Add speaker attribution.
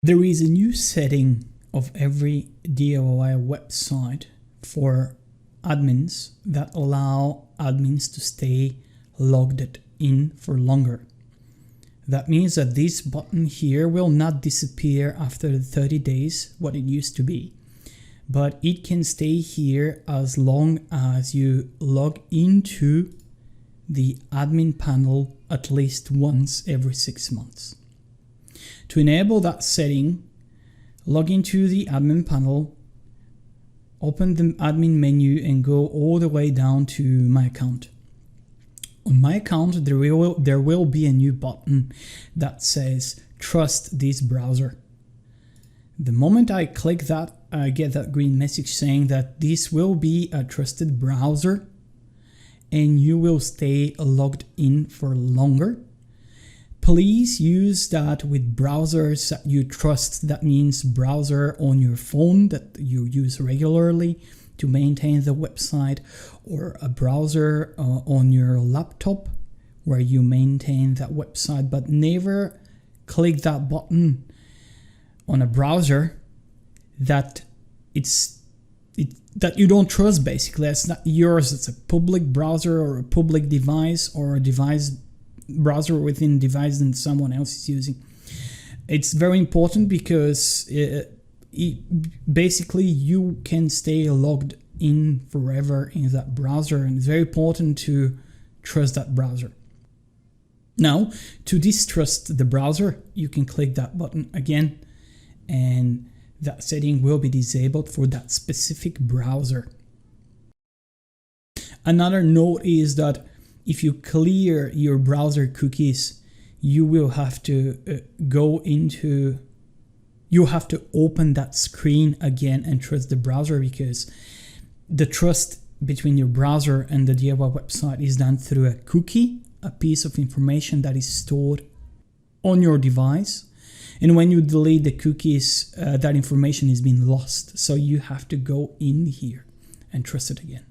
Speaker 1: There is a new setting of every DIY website for admins that allow admins to stay logged in for longer. That means that this button here will not disappear after the 30 days, what it used to be, but it can stay here as long as you log into the admin panel at least once every 6 months. To enable that setting, log into the admin panel, open the admin menu and go all the way down to My Account. On My Account, there will be a new button that says Trust this browser. The moment I click that, I get that green message saying that this will be a trusted browser and you will stay logged in for longer. Please use that with browsers that you trust. That means browser on your phone that you use regularly to maintain the website, or a browser on your laptop where you maintain that website, but never click that button on a browser that that you don't trust. Basically, it's not yours. It's a public browser or a public device or a device browser within a device that someone else is using. It's very important because basically you can stay logged in forever in that browser, and it's very important to trust that browser. Now, to distrust the browser, you can click that button again and that setting will be disabled for that specific browser. Another note is that if you clear your browser cookies, you will have to open that screen again and trust the browser, because the trust between your browser and the DIY website is done through a cookie, a piece of information that is stored on your device. And when you delete the cookies, that information is being lost. So you have to go in here and trust it again.